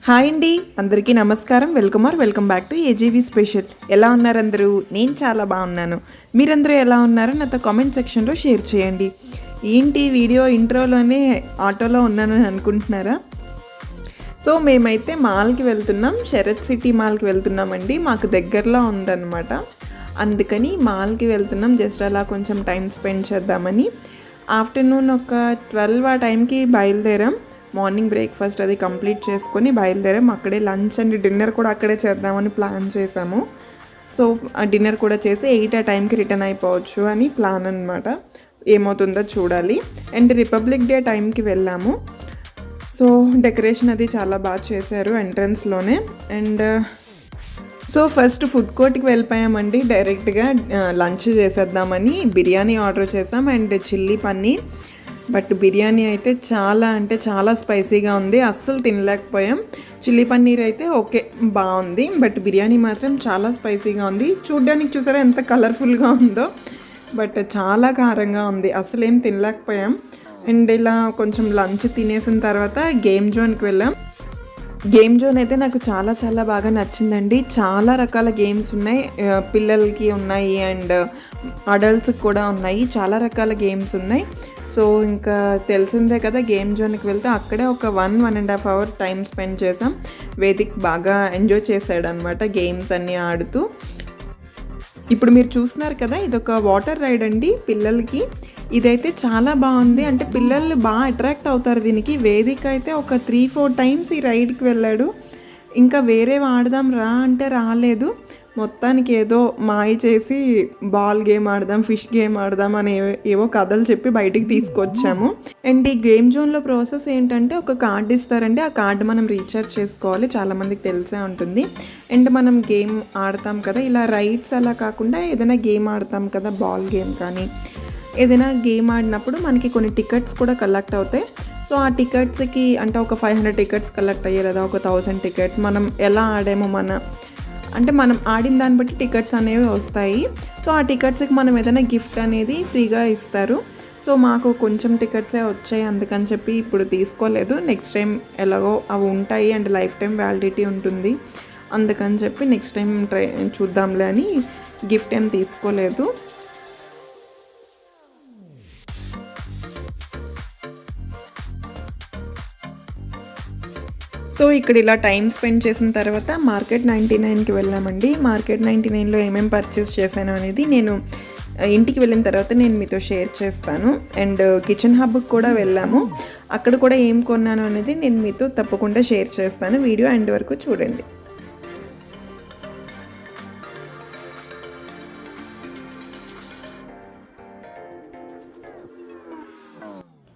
Hi అండి, అందరికీ నమస్కారం. Welcome back to AGV special. ఎలా ఉన్నారు అందరూ? నేను చాలా బాగున్నాను. మీరందరూ ఎలా ఉన్నారో నాతో కామెంట్ సెక్షన్లో షేర్ చేయండి. ఏంటి వీడియో ఇంట్రోలోనే ఆటోలో ఉన్నానని అనుకుంటున్నారా? సో మేమైతే మాల్కి వెళ్తున్నాం, శరత్ సిటీ మాల్కి వెళ్తున్నామండి. మాకు దగ్గరలో ఉందన్నమాట, అందుకని మాల్కి వెళ్తున్నాం. జస్ట్ అలా కొంచెం టైం స్పెండ్ చేద్దామని. ఆఫ్టర్నూన్ ఒక 12 ఆ టైంకి బయలుదేరాం. మార్నింగ్ బ్రేక్ఫాస్ట్ అది కంప్లీట్ చేసుకొని బయలుదేరాం. అక్కడే లంచ్ అండ్ డిన్నర్ కూడా అక్కడే చేద్దామని ప్లాన్ చేసాము. సో ఆ డిన్నర్ కూడా చేసి 8 ఆ టైంకి రిటర్న్ అయిపోవచ్చు అని ప్లాన్ అనమాట. ఏమవుతుందో చూడాలి. అండ్ రిపబ్లిక్ డే టైంకి వెళ్ళాము. సో డెకరేషన్ అది చాలా బాగా చేశారు ఎంట్రన్స్లోనే. అండ్ సో ఫస్ట్ ఫుడ్ కోర్ట్కి వెళ్ళిపోయామండి. డైరెక్ట్గా లంచ్ చేసేద్దామని బిర్యానీ ఆర్డర్ చేసాం and chilli paneer. But biryani అయితే చాలా స్పైసీగా ఉంది, అస్సలు తినలేకపోయాం. చిల్లీ పన్నీర్ అయితే ఓకే బాగుంది, బట్ బిర్యానీ మాత్రం చాలా స్పైసీగా ఉంది. చూడ్డానికి చూసారా ఎంత కలర్ఫుల్గా ఉందో, బట్ చాలా కారంగా ఉంది, అసలు ఏం తినలేకపోయాం. అండ్ ఇలా కొంచెం లంచ్ తినేసిన తర్వాత గేమ్ జోన్కి వెళ్ళాం. గేమ్ జోన్ అయితే నాకు చాలా బాగా నచ్చిందండి. చాలా రకాల గేమ్స్ ఉన్నాయి, పిల్లలకి ఉన్నాయి అండ్ అడల్ట్స్కి కూడా ఉన్నాయి. చాలా రకాల గేమ్స్ ఉన్నాయి. సో ఇంకా తెలిసిందే కదా, గేమ్ జోన్కి వెళ్తే అక్కడే ఒక 1.5 అవర్ టైం స్పెండ్ చేసాం. వేదిక్ బాగా ఎంజాయ్ చేశాడు అనమాట గేమ్స్ అన్నీ ఆడుతూ. ఇప్పుడు మీరు చూస్తున్నారు కదా, ఇదొక వాటర్ రైడ్ అండి పిల్లలకి. ఇదైతే చాలా బాగుంది, అంటే పిల్లలు బాగా అట్రాక్ట్ అవుతారు దీనికి. వేదిక అయితే ఒక 3-4 టైమ్స్ ఈ రైడ్కి వెళ్ళాడు. ఇంకా వేరే ఆడదాం రా అంటే రాలేదు. మొత్తానికి ఏదో మాయ చేసి బాల్ గేమ్ ఆడదాం, ఫిష్ గేమ్ ఆడదాం అని ఏవో కథలు చెప్పి బయటికి తీసుకొచ్చాము. అండ్ ఈ గేమ్ జోన్లో ప్రాసెస్ ఏంటంటే, ఒక కార్డు ఇస్తారండి, ఆ కార్డు మనం రీఛార్జ్ చేసుకోవాలి. చాలామందికి తెలిసే ఉంటుంది. అండ్ మనం గేమ్ ఆడతాం కదా, ఇలా రైడ్స్ అలా కాకుండా ఏదైనా గేమ్ ఆడతాం కదా, బాల్ గేమ్ కానీ ఏదైనా గేమ్ ఆడినప్పుడు మనకి కొన్ని టికెట్స్ కూడా కలెక్ట్ అవుతాయి. సో ఆ టికెట్స్కి అంటే ఒక 500 టికెట్స్ కలెక్ట్ అయ్యాయి లేదా ఒక 1000 టికెట్స్, మనం ఎలా ఆడామో అంటే మనం ఆడిన దాన్ని బట్టి టికెట్స్ అనేవి వస్తాయి. సో ఆ టికెట్స్కి మనం ఏదైనా గిఫ్ట్ అనేది ఫ్రీగా ఇస్తారు. సో మాకు కొంచెం టికెట్సే వచ్చాయి, అందుకని చెప్పి ఇప్పుడు తీసుకోలేదు. నెక్స్ట్ టైం ఎలాగో అవి ఉంటాయి అండ్ లైఫ్ టైం వ్యాలిడిటీ ఉంటుంది, అందుకని చెప్పి నెక్స్ట్ టైం చూద్దాంలే అని గిఫ్ట్ ఏం తీసుకోలేదు. సో ఇక్కడ ఇలా టైం స్పెండ్ చేసిన తర్వాత మార్కెట్ 99కి వెళ్ళామండి. మార్కెట్ 99లో ఏమేమి పర్చేస్ చేశాను అనేది నేను ఇంటికి వెళ్ళిన తర్వాత నేను మీతో షేర్ చేస్తాను. అండ్ కిచెన్ హబ్కి కూడా వెళ్ళాము, అక్కడ కూడా ఏం కొన్నాను అనేది నేను మీతో తప్పకుండా షేర్ చేస్తాను. వీడియో ఎండ్ వరకు చూడండి.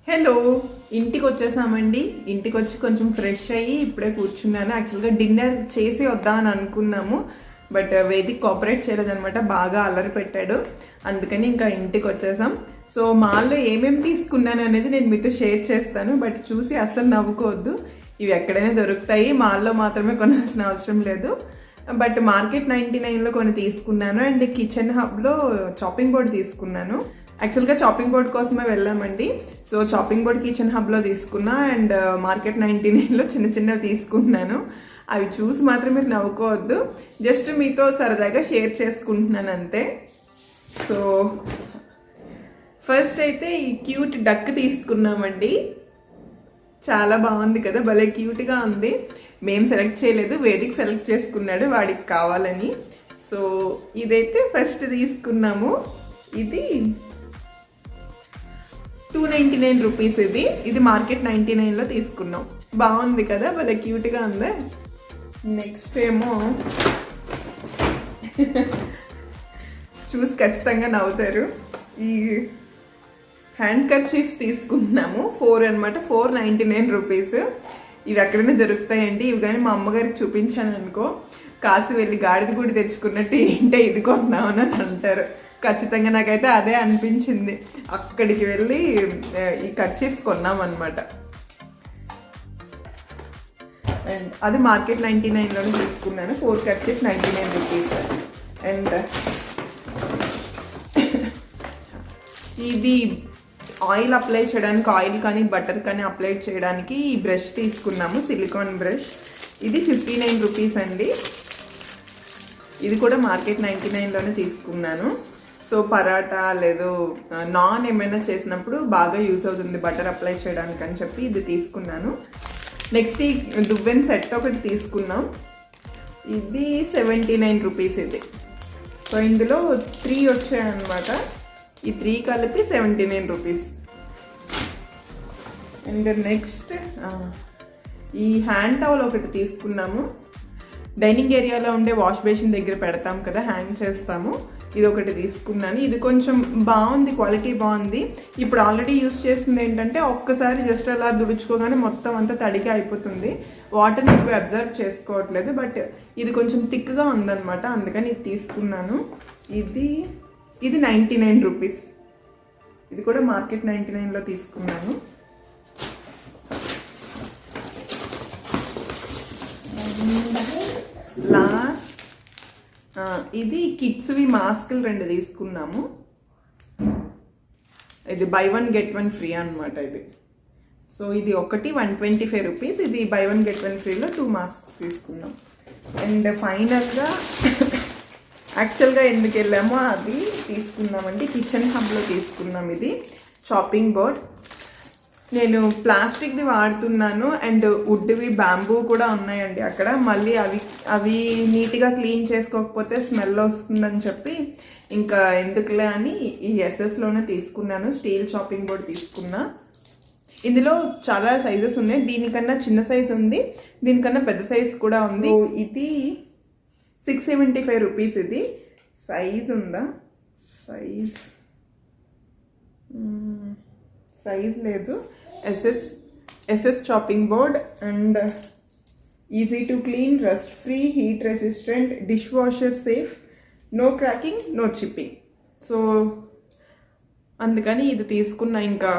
హలో, ఇంటికి వచ్చేసామండి. ఇంటికి వచ్చి కొంచెం ఫ్రెష్ అయ్యి ఇప్పుడే కూర్చున్నాను. యాక్చువల్గా డిన్నర్ చేసి వద్దామని అనుకున్నాము, బట్ వేదిక్ కోఆపరేట్ చేయలేదనమాట, బాగా అల్లరి పెట్టాడు. అందుకని ఇంకా ఇంటికి వచ్చేసాం. సో మాల్లో ఏమేమి తీసుకున్నాను అనేది నేను మీతో షేర్ చేస్తాను, బట్ చూసి అస్సలు నవ్వుకోవద్దు. ఇవి ఎక్కడైనా దొరుకుతాయి, మాల్లో మాత్రమే కొనాల్సిన అవసరం లేదు. బట్ మార్కెట్ 99లో కొన్ని తీసుకున్నాను అండ్ కిచెన్ హబ్లో చాపింగ్ బోర్డ్ తీసుకున్నాను. యాక్చువల్గా చాపింగ్ బోర్డ్ కోసమే వెళ్ళామండి. సో చాపింగ్ బోర్డ్ కిచెన్ హబ్లో తీసుకున్నా అండ్ మార్కెట్ 99లో చిన్నవి తీసుకున్నాను. అవి చూసి మాత్రం మీరు నవ్వుకోవద్దు, జస్ట్ మీతో సరదాగా షేర్ చేసుకుంటున్నాను అంతే. సో ఫస్ట్ అయితే ఈ క్యూట్ డక్ తీసుకున్నామండి. చాలా బాగుంది కదా, భలే క్యూట్గా ఉంది. మేము సెలెక్ట్ చేయలేదు, వేదిక్ సెలెక్ట్ చేసుకున్నాడు వాడికి కావాలని. సో ఇదైతే ఫస్ట్ తీసుకున్నాము. ఇది 299 రూపీస్. ఇది మార్కెట్ 99లో తీసుకున్నాం. బాగుంది కదా, భలే క్యూట్గా ఉంది. నెక్స్ట్ ఏమో చూసి ఖచ్చితంగా నవ్వుతారు, ఈ హ్యాండ్ కర్చీఫ్ తీసుకుంటున్నాము. 4 అనమాట, 499 రూపీస్. ఇవి ఎక్కడైనా దొరుకుతాయండి. ఇవి కానీ మా అమ్మగారికి చూపించాను అనుకో, కాసి వెళ్ళి గాడిద గుడి తెచ్చుకున్నట్టు ఏంటో ఇది కొన్నామని అంటారు. ఖచ్చితంగా నాకైతే అదే అనిపించింది. అక్కడికి వెళ్ళి ఈ కర్చీఫ్స్ కొన్నామన్నమాట. అండ్ అది మార్కెట్ 99లోనే తీసుకున్నాను. 4 కర్చీఫ్ 99 రూపీస్. అండ్ ఇది ఆయిల్ అప్లై చేయడానికి, ఆయిల్ కానీ బటర్ కానీ అప్లై చేయడానికి ఈ బ్రష్ తీసుకున్నాము, సిలికాన్ బ్రష్. ఇది 59 రూపీస్ అండి. ఇది కూడా మార్కెట్ 99లోనే తీసుకున్నాను. సో పరాటా లేదు నాన్ ఏమైనా చేసినప్పుడు బాగా యూజ్ అవుతుంది బటర్ అప్లై చేయడానికి అని చెప్పి ఇది తీసుకున్నాను. నెక్స్ట్ ఈ దువ్వెన్ సెట్ ఒకటి తీసుకున్నాం. ఇది 79 రూపీస్ ఇది. సో ఇందులో 3 వచ్చాయన్నమాట. ఈ 3 కలిపి 79 రూపీస్. అండ్ నెక్స్ట్ ఈ హ్యాండ్ టవల్ ఒకటి తీసుకున్నాము. డైనింగ్ ఏరియాలో ఉండే వాష్ బేసిన్ దగ్గర పెడతాం కదా, హ్యాంగ్ చేస్తాము. ఇది ఒకటి తీసుకున్నాను. ఇది కొంచెం బాగుంది, క్వాలిటీ బాగుంది. ఇప్పుడు ఆల్రెడీ యూస్ చేసింది ఏంటంటే ఒక్కసారి జస్ట్ అలా దుడుచుకోగానే మొత్తం అంతా తడిగా అయిపోతుంది, వాటర్ని ఎక్కువ అబ్జర్వ్ చేసుకోవట్లేదు. బట్ ఇది కొంచెం థిక్గా ఉందన్నమాట, అందుకని ఇది తీసుకున్నాను. ఇది 99 రూపీస్. ఇది కూడా మార్కెట్ 99లో తీసుకున్నాను. లాస్ట్ ఇది కిడ్స్వి మాస్కులు 2 తీసుకున్నాము. ఇది బై 1 గెట్ 1 ఫ్రీ అనమాట ఇది. సో ఇది ఒకటి 125 రూపీస్. ఇది బై 1 గెట్ 1 ఫ్రీలో 2 మాస్క్స్ తీసుకున్నాం. అండ్ ఫైనల్గా యాక్చువల్గా ఎందుకు వెళ్ళామో అది తీసుకున్నామండి. కిచెన్ హబ్లో తీసుకున్నాం. ఇది చాపింగ్ బోర్డ్. నేను ప్లాస్టిక్ది వాడుతున్నాను అండ్ వుడ్వి బ్యాంబూ కూడా ఉన్నాయండి అక్కడ. మళ్ళీ అవి నీట్గా క్లీన్ చేసుకోకపోతే స్మెల్ వస్తుందని చెప్పి ఇంకా ఎందుకులే అని ఈ ఎస్ఎస్లోనే తీసుకున్నాను. స్టీల్ చాపింగ్ బోర్డ్ తీసుకున్నా. ఇందులో చాలా సైజెస్ ఉన్నాయి. దీనికన్నా చిన్న సైజ్ ఉంది, దీనికన్నా పెద్ద సైజ్ కూడా ఉంది. ఇది 675 రూపీస్. ఇది సైజ్ ఉందా? సైజ్ లేదు. SS chopping board and easy to clean, rust free, heat resistant, dishwasher safe, no cracking, no chipping. So అందుకని ఇది తీసుకున్నా. ఇంకా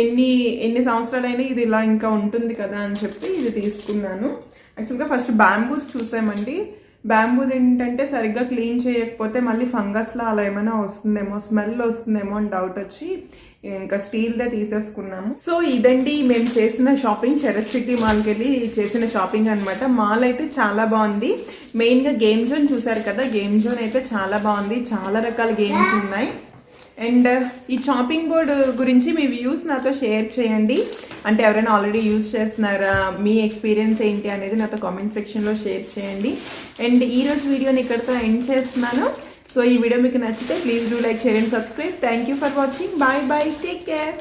ఎన్ని సంవత్సరాలైనా ఇది ఇలా ఇంకా ఉంటుంది కదా అని చెప్పి ఇది తీసుకున్నాను. యాక్చువల్గా ఫస్ట్ బ్యాంబూ చూసామండి. బ్యాంబూ ఏంటంటే సరిగ్గా క్లీన్ చేయకపోతే మళ్ళీ ఫంగస్లా అలా ఏమైనా వస్తుందేమో, స్మెల్ వస్తుందేమో అని డౌట్ వచ్చి ఇంకా స్టీల్దే తీసేసుకున్నాము. సో ఇదండి మేము చేసిన షాపింగ్. శరత్ సిటీ మాల్కి వెళ్ళి చేసిన షాపింగ్ అనమాట. మాల్ అయితే చాలా బాగుంది. మెయిన్గా గేమ్ జోన్ చూసారు కదా, గేమ్ జోన్ అయితే చాలా బాగుంది. చాలా రకాల గేమ్స్ ఉన్నాయి. అండ్ ఈ చాపింగ్ బోర్డ్ గురించి మీ వ్యూస్ నాతో షేర్ చేయండి. అంటే ఎవరైనా ఆల్రెడీ యూజ్ చేస్తున్నారా, మీ ఎక్స్పీరియన్స్ ఏంటి అనేది నాతో కామెంట్ సెక్షన్లో షేర్ చేయండి. అండ్ ఈరోజు వీడియోని ఇక్కడితో ఎండ్ చేస్తున్నాను. సో ఈ వీడియో మీకు నచ్చితే please do like, share and subscribe. Thank you for watching. Bye bye, take care.